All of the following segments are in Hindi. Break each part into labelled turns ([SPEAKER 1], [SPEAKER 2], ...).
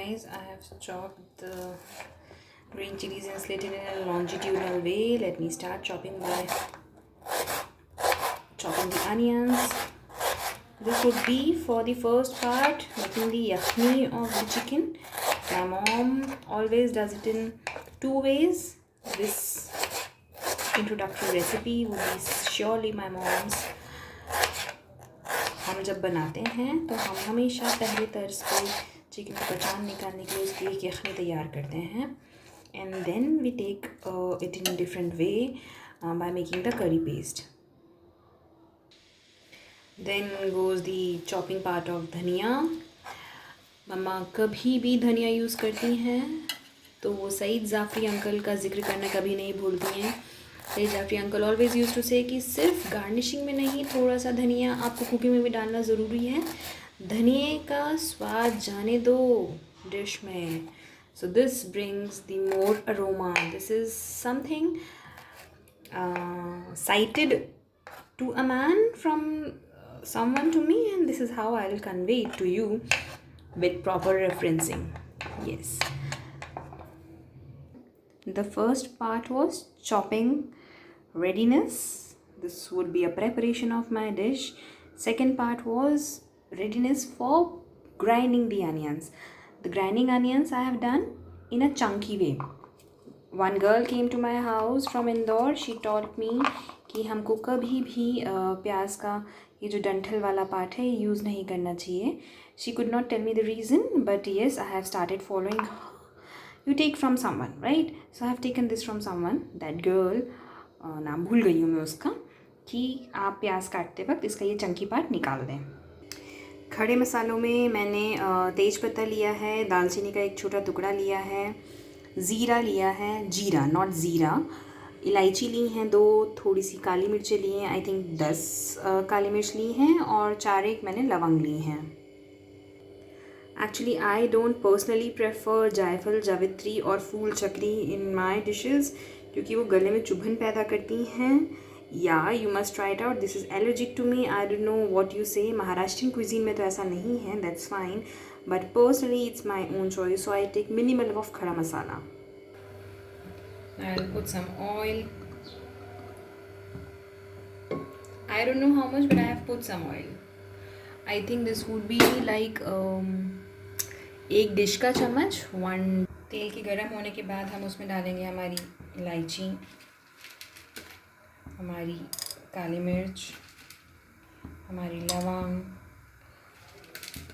[SPEAKER 1] guys, I have chopped the green chilies and slit it in a longitudinal way. Let me start chopping by chopping the onions. This would be for the first part, making the yakhni of the chicken. My mom always does it in two ways. This introductory recipe would be surely my mom's. हम जब बनाते हैं तो हम हमेशा पहले तर्ज पे चिकन को कचान निकालने के लिए उसकी एक यखनी तैयार करते हैं and then we take it in different way by making the curry paste. Then goes the chopping part of dhania. मम्मा कभी भी धनिया यूज़ करती हैं तो वो सईद जाफ़री अंकल का जिक्र करना कभी नहीं भूलती हैं. Saeed Jaffrey uncle always use to say कि सिर्फ गार्निशिंग में नहीं, थोड़ा सा धनिया आपको कुकिंग में भी डालना ज़रूरी है. धनिए का स्वाद जाने दो डिश में. So this brings the more aroma. This is something cited to a man from someone to me, and this is how I will convey it to you with proper referencing. Yes, the first part was chopping readiness. This would be a preparation of my dish. Second part was readiness for grinding the onions. The grinding onions I have done in a chunky way. One girl came to my house from Indore. She taught me कि हमको कभी भी प्याज का ये जो डंठल वाला पार्ट है यूज़ नहीं करना चाहिए. She could not tell me the reason, but yes, I have started following. You take from someone, right? So I have taken this from someone. That girl, नाम भूल गई हूँ मैं उसका, कि आप प्याज काटते वक्त इसका ये चंकी पार्ट निकाल दें. खड़े मसालों में मैंने तेज पत्ता लिया है, दालचीनी का एक छोटा टुकड़ा लिया है, ज़ीरा लिया है, जीरा नॉट ज़ीरा, इलायची ली हैं 2, थोड़ी सी काली मिर्चें ली हैं, आई थिंक 10 काली मिर्च ली हैं, और 4 मैंने लवंग ली हैं. Actually I don't personally prefer जायफल, जावित्री और फूल चक्री इन माई डिशेज़ क्योंकि वो गले में चुभन पैदा करती हैं. या you must try it out. This is allergic to me. I don't know what you say. Maharashtrian cuisine में तो ऐसा नहीं है, that's fine, but personally it's my own choice. So I take minimal of khada masala. I'll put some oil. I don't know how much, but I have put some oil. I think this would be like एक डिश का चम्मच. 1 तेल के गर्म होने के बाद हम उसमें डालेंगे हमारी इलायची, हमारी काली मिर्च, हमारी लवंग,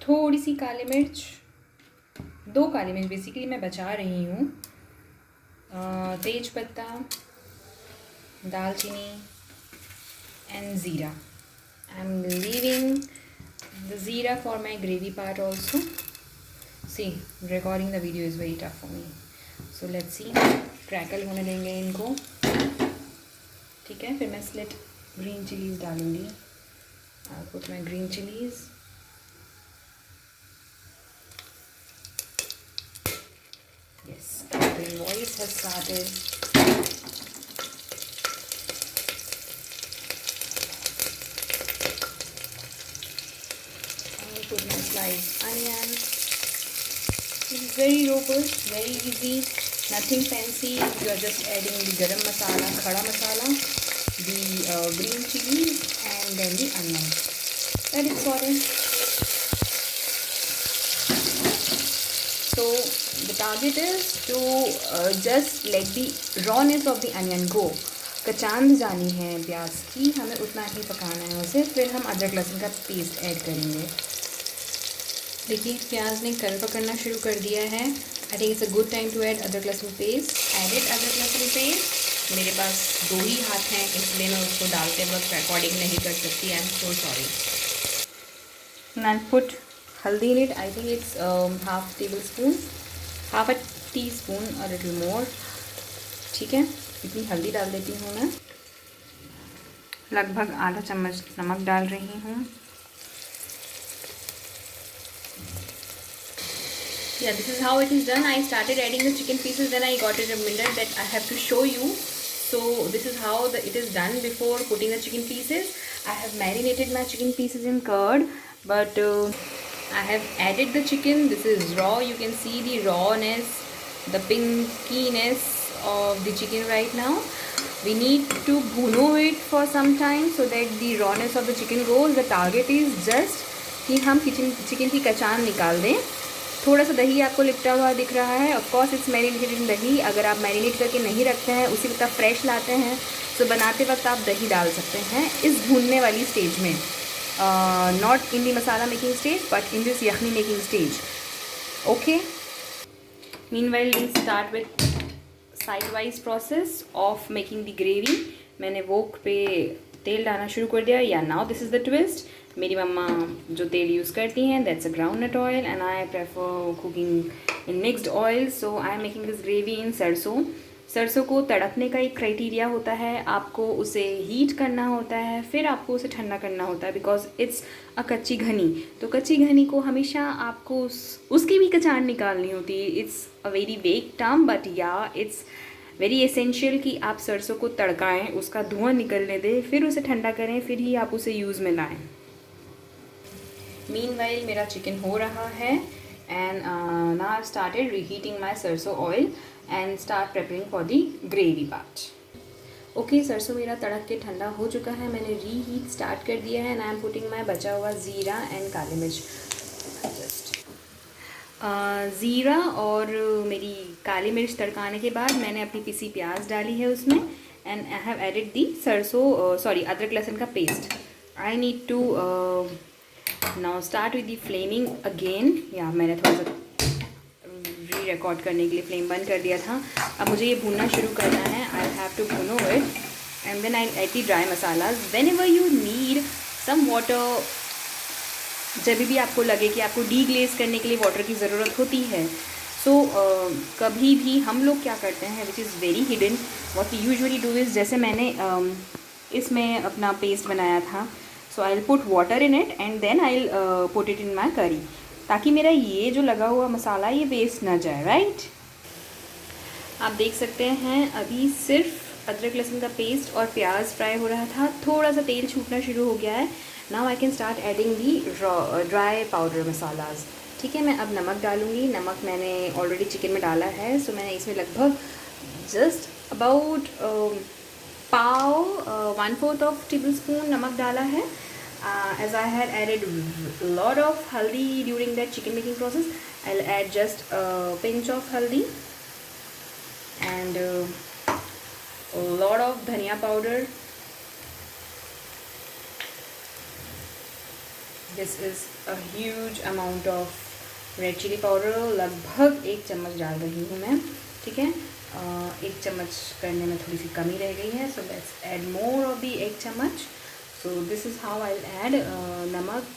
[SPEAKER 1] थोड़ी सी काली मिर्च, 2 काली मिर्च बेसिकली मैं बचा रही हूँ, तेज पत्ता, दालचीनी and zira. I'm leaving the zira for my gravy part also. See, recording the video is very tough for me. So let's see. Crackle होने देंगे इनको. ठीक है, फिर मैं स्लिट ग्रीन चिलीज़ डालूँगी. I'll put my green chilies. Yes, the voice has started. I'll put my sliced onions. This is very robust, very easy, nothing fancy. You are just adding the garam masala, khada masala, the green chilies, and then the onions. That is sorted. So the target is to just let the rawness of the onion go. कचांद जानी है प्याज की, हमें उतना ही पकाना है उसे. फिर हम अदरक लहसुन का पेस्ट ऐड करेंगे. देखिए प्याज ने कलर पकड़ना शुरू कर दिया है. I think it's a good time to add adrak lahsun paste. Added अदरक लहसुन पेस्ट. मेरे पास 2 ही हाथ हैं, इसलिए मैं उसको डालते वक्त रिकॉर्डिंग नहीं कर सकती. I am so sorry. And put हल्दी in it. I think it's half tablespoon, half a teaspoon, a little more. ठीक है, इतनी हल्दी डाल देती हूँ मैं. लगभग आधा चम्मच नमक डाल रही हूँ. Yeah, this is how it is done. I started adding the chicken pieces, then I got it reminded that I have to show you. So this is how it is done before putting the chicken pieces. I have marinated my chicken pieces in curd, but I have added the chicken. This is raw. You can see the rawness, the pinkiness of the chicken right now. We need to bhuno it for some time so that the rawness of the chicken goes. The target is just कि हम चिकन की कचान निकाल दें. थोड़ा सा दही आपको लिपटा हुआ दिख रहा है. ऑफ कोर्स इट्स मैरिनेटेड इन दही. अगर आप मैरिनेट करके नहीं रखते हैं, उसी वक्त आप फ्रेश लाते हैं, तो बनाते वक्त आप दही डाल सकते हैं इस भूनने वाली स्टेज में. Not in the masala making stage, but in this yakhni making stage. Okay. Meanwhile, we'll start with side-wise process of making the gravy. मैंने वोक पे तेल डालना शुरू कर दिया. या now this is the twist. मेरी मम्मा जो तेल यूज़ करती हैं, that's a groundnut oil, and I prefer cooking in mixed oil. So I am making this gravy in sarson. सरसों को तड़कने का एक क्राइटेरिया होता है. आपको उसे हीट करना होता है, फिर आपको उसे ठंडा करना होता है, बिकॉज इट्स अ कच्ची घनी. तो कच्ची घनी को हमेशा आपको उसकी भी कचान निकालनी होती है. It's a very vague term, but या इट्स वेरी एसेंशियल कि आप सरसों को तड़काएं, उसका धुआं निकलने दें, फिर उसे ठंडा करें, फिर ही आप उसे यूज़ में लाएँ. मीनवाइल मेरा चिकन हो रहा है, and now I've started reheating my सरसों oil and start preparing for the gravy part. Okay, सरसों मेरा तड़क के ठंडा हो चुका है. मैंने रीहीट स्टार्ट कर दिया है, and I am putting my बचा हुआ ज़ीरा एंड काली मिर्च. जस्ट ज़ीरा और मेरी काली मिर्च तड़काने के बाद मैंने अपनी पिसी प्याज डाली है उसमें, and I have added the adrak lahsun का paste. I need to now start with the flaming again. या मैंने थोड़ा सा री रिकॉर्ड करने के लिए फ्लेम बंद कर दिया था. अब मुझे ये भूनना शुरू करना है. आई हैव टू भूनो it, and then I add the dry masalas. Whenever you need some water, जब भी आपको लगे कि आपको डी ग्लेज करने के लिए वाटर की ज़रूरत होती है, सो कभी भी हम लोग क्या करते हैं, which is very hidden, what we usually do is, जैसे मैंने इसमें अपना पेस्ट बनाया था, so I will put water in it and then I will put it in my curry, ताकि मेरा ये जो लगा हुआ मसाला ये वेस्ट ना जाए. राइट, आप देख सकते हैं अभी सिर्फ अदरक लहसुन का पेस्ट और प्याज फ्राई हो रहा था. थोड़ा सा तेल छूटना शुरू हो गया है. Now I can start adding the dry powder masalas. ठीक है, मैं अब नमक डालूँगी. नमक मैंने ऑलरेडी चिकन में डाला है, सो मैंने इसमें लगभग just about 1/4 of table spoon नमक डाला है. As I had added a lot of haldi during that chicken making process, I'll add just a pinch of haldi and a lot of dhania powder. This is a huge amount of red chili powder. लगभग 1 चम्मच डाल रही हूँ मैं. ठीक है, 1 चम्मच करने में थोड़ी सी कमी रह गई है, so let's add more of the 1 चम्मच. So this is how I'll add नमक,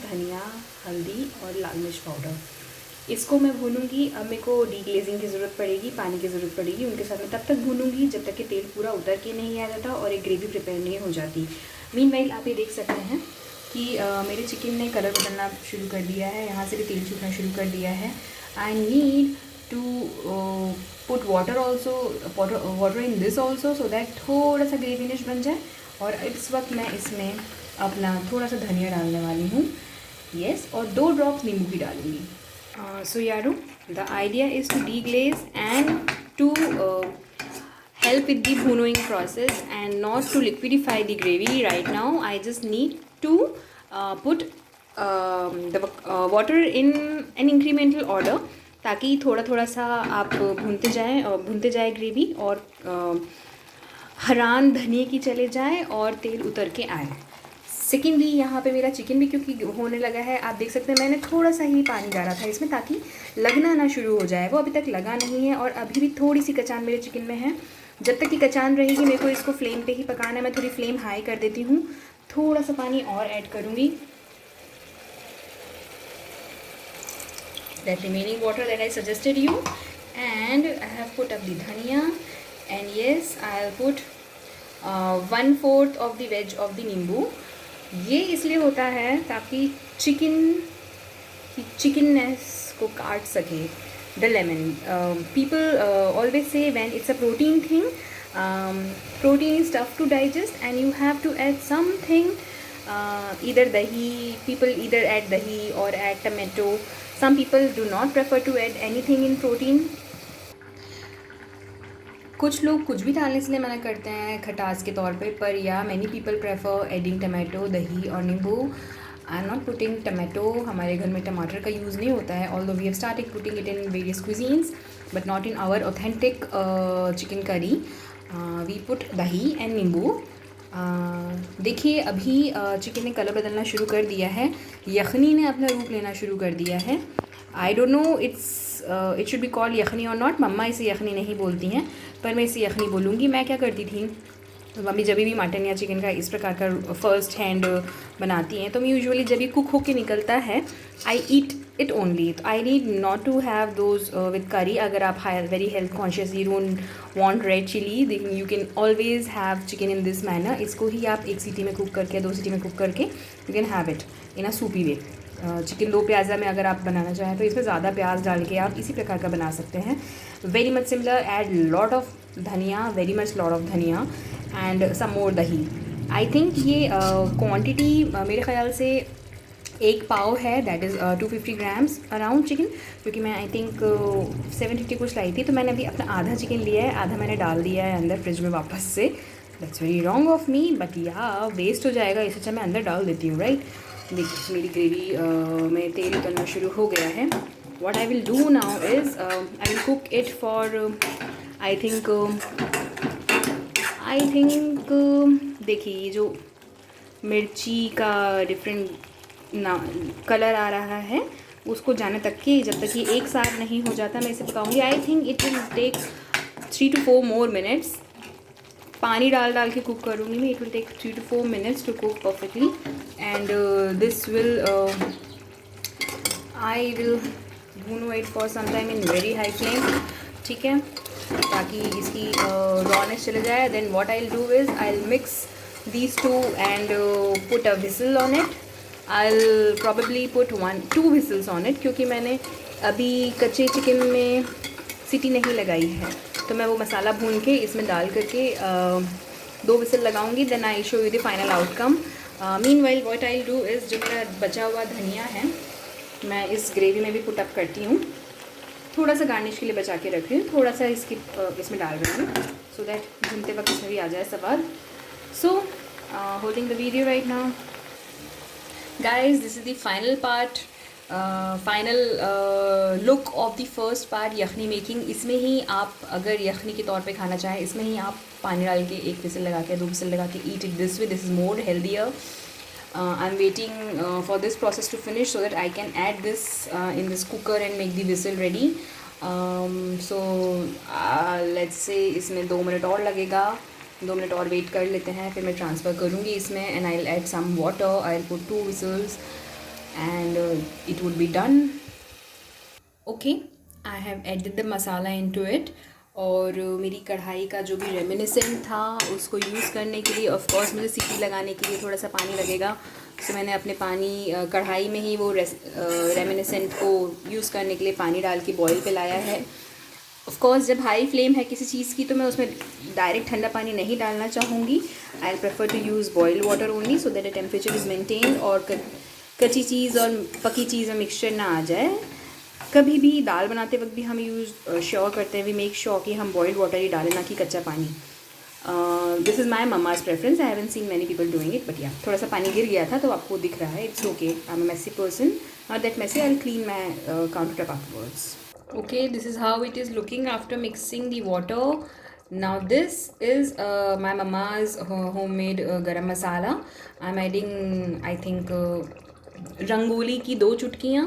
[SPEAKER 1] धनिया, हल्दी और लाल मिर्च पाउडर. इसको मैं भूनूंगी. अब मेरे को डीग्लेजिंग की ज़रूरत पड़ेगी, पानी की ज़रूरत पड़ेगी. उनके साथ मैं तब तक भूनूंगी जब तक कि तेल पूरा उतर के नहीं आ जाता और एक ग्रेवी प्रिपेयर नहीं हो जाती. मीनवाइल आप ये देख सकते हैं कि मेरे चिकन ने कलर बदलना शुरू कर दिया है. यहाँ से भी तेल छूटना शुरू कर दिया है. I need to put water also, water in this also, so that थोड़ा सा ग्रेवीनिश बन जाए. और इस वक्त मैं इसमें अपना थोड़ा सा धनिया डालने वाली हूँ. येस, और 2 ड्रॉप्स नींबू की डालूँगी. सो यारो, the idea is to deglaze and to help with the bhunoing process and not to liquidify the gravy right now. I just need to put the water in an incremental order, ताकि थोड़ा थोड़ा सा आप भूनते जाए ग्रेवी, और हरान धनिए की चले जाए और तेल उतर के आए. सेकेंडली यहाँ पे मेरा चिकन भी क्योंकि होने लगा है, आप देख सकते हैं मैंने थोड़ा सा ही पानी डाला था इसमें ताकि लगना ना शुरू हो जाए. वो अभी तक लगा नहीं है और अभी भी थोड़ी सी कचान मेरे चिकन में है. जब तक कि कचान रहेगी मेरे को इसको फ्लेम पे ही पकाना है. मैं थोड़ी फ्लेम हाई कर देती हूँ. थोड़ा सा पानी और ऐड करूँगी. That remaining water that I suggested you, and I have put up the dhaniya, and yes I will put 1/4 of the wedge of the nimbu. ये इसलिए होता है ताकि चिकन की चिकननेस को काट सके. The lemon. People always say when it's a protein thing, protein is tough to digest and you have to add something either dahi, people either add dahi or add tomato. Some people do not prefer to add anything in protein. कुछ लोग कुछ भी डालने से मना करते हैं खटास के तौर पे, पर या many people prefer adding tomato, दही और नींबू. I am not putting tomato. हमारे घर में टमाटर का यूज़ नहीं होता है, although we have started putting it in various cuisines but not in our authentic chicken curry. We put dahi and nimbu. देखिए अभी चिकन ने कलर बदलना शुरू कर दिया है, यखनी ने अपना रूप लेना शुरू कर दिया है. I don't know it should be called yakhni और नॉट. मम्मा इसे यखनी नहीं बोलती हैं, पर मैं इसे यखनी बोलूँगी. मैं क्या करती थी, तो मम्मी जब भी मटन या चिकन का इस प्रकार का फर्स्ट हैंड बनाती हैं, तो मैं यूजुअली जब ये कुक होके निकलता है आई ईट इट ओनली. तो I need not to have those with curry. अगर आप very health conscious, you don't want red chilli, then you can always have chicken in this manner. इसको ही आप 1 सीटी में कुक करके, 2 सीटी में कुक करके you can have it in a soupy way. Chicken लो प्याज़ा में अगर आप बनाना चाहें तो इसमें ज़्यादा प्याज डाल के आप इसी प्रकार का बना सकते हैं. Very much similar. Add lot of धनिया, वेरी मच लॉट ऑफ धनिया एंड सम मोर दही. आई थिंक ये क्वांटिटी मेरे ख्याल से 1 पाव है, that is 250 grams around chicken, क्योंकि मैं आई थिंक 750 कुछ लाई थी. तो मैंने अभी अपना आधा चिकन लिया है, आधा मैंने डाल दिया है अंदर फ्रिज में वापस से. That's very wrong of me, but या वेस्ट हो जाएगा, इससे अच्छा मैं अंदर डाल देती हूँ, राइट. देखिए मेरी ग्रेवी में तेल उतरना शुरू हो गया है. What I will do now is I will cook it for I think देखिए ये जो मिर्ची का डिफरेंट ना कलर आ रहा है उसको जाने तक कि जब तक ये एक साथ नहीं हो जाता मैं इसे पकाऊंगी. I think it will take 3 to 4 more minutes. पानी डाल के कुक करूँगी मैं. It will take 3 to 4 minutes to cook perfectly and this will I will भून it for some time in very high flame, ठीक है, ताकि इसकी रॉनेस चले जाए. Then what I will do is I will mix these two and put a whistle on it. I'll probably put 1-2 whistles on it, क्योंकि मैंने अभी कच्चे चिकन में सीटी नहीं लगाई है. तो मैं वो मसाला भून के इसमें डाल करके 2 विसल लगाऊंगी. Then I show you the final outcome. Meanwhile what I will do is जो मेरा बचा हुआ धनिया है मैं इस ग्रेवी में भी पुट अप करती हूँ. थोड़ा सा गार्निश के लिए बचा के रख रही हूँ, थोड़ा सा इसमें डाल रही हूँ सो दैट भूनते वक्त इसमें भी आ जाए स्वाद. So, holding the video right now, guys. This is the final part, final look of the first part, yakhni making. इसमें ही आप अगर यखनी के तौर पे खाना चाहें, इसमें ही आप पानी डाल के 1 विसल लगा के 2 विसल लगा के eat it this way. This is more healthier. I'm waiting for this process to finish so that I can add this in this cooker and make the whistle ready. So let's say इसमें 2 मिनट और लगेगा. 2 मिनट और वेट कर लेते हैं, फिर मैं ट्रांसफ़र करूँगी इसमें and I will add some water. I will put 2 whistles and it would be done. Okay, I have added the masala into it. और मेरी कढ़ाई का जो भी रेमिनिसेंट था उसको यूज़ करने के लिए ऑफ कोर्स मुझे सीटी लगाने के लिए थोड़ा सा पानी लगेगा. तो मैंने अपने पानी कढ़ाई में ही वो रेमिनिसेंट को यूज़ करने के लिए पानी डाल के बॉयल पे लाया है. ऑफ कोर्स जब हाई फ्लेम है किसी चीज़ की तो मैं उसमें डायरेक्ट ठंडा पानी नहीं डालना चाहूँगी. I will prefer to use boiled water only so that the temperature is maintained और कच्ची चीज़ और पकी चीज़ में मिक्सचर ना आ जाए. कभी भी दाल बनाते वक्त भी हम यूज़ श्योर करते हैं, वी मेक श्योर कि हम बॉइल्ड वाटर ही डालें, ना कि कच्चा पानी. This is my mamma's preference. I haven't seen many people doing it, but या थोड़ा सा पानी गिर गया था तो आपको दिख रहा है. It's okay. I am a messy person, not that messy. I will clean my counter top afterwards. Okay, this is how it is looking after mixing the water. Now this is my mama's homemade garam masala. I'm adding I think rangoli की 2 चुटकियाँ,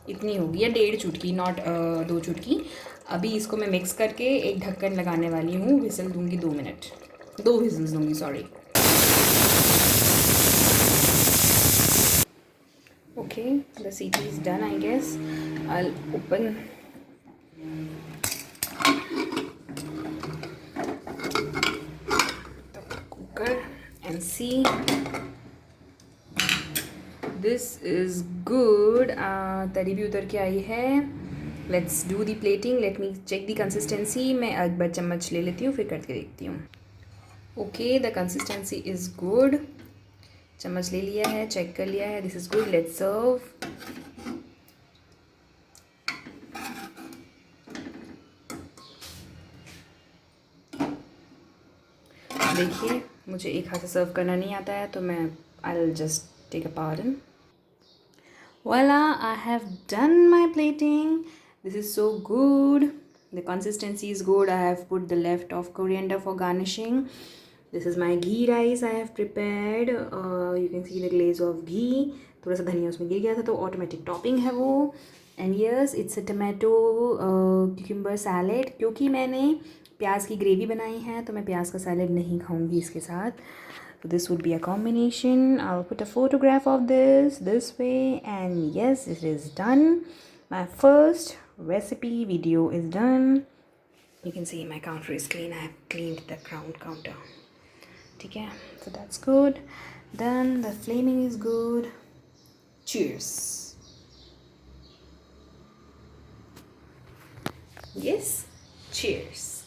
[SPEAKER 1] इतनी होगी या 1.5 चुटकी, नॉट 2 चुटकी. अभी इसको मैं मिक्स करके एक ढक्कन लगाने वाली हूँ. विसल दूँगी 2 मिनट, 2 विसल्स दूँगी, sorry. Okay, the CT is done, I guess. I'll open and see. This is good. तरी भी उतर के आई है. Let's do the plating. Let me check the consistency. मैं एक बार चम्मच ले लेती हूँ फिर करके देखती हूँ. Okay, the consistency is good. चम्मच ले लिया है, चेक कर लिया है, this is good, let's serve. देखिए मुझे एक हाथ से सर्व करना नहीं आता है, तो मैं I will just take a portion. Voila, I have done my plating. This is so good. The consistency is good. I have put the left of coriander for garnishing. This is my ghee rice I have prepared. You can see the glaze of ghee. थोड़ा सा धनिया उसमें गिर गया था तो ऑटोमेटिक टॉपिंग है वो। And yes it's a tomato cucumber salad. क्योंकि मैंने प्याज की ग्रेवी बनाई है तो मैं प्याज का सैलेड नहीं खाऊंगी इसके साथ। So this would be a combination. I'll put a photograph of this way, and yes, it is done. My first recipe video is done. You can see my counter is clean. I have cleaned the counter. Okay, so that's good. Then the flaming is good. Cheers. Yes, cheers.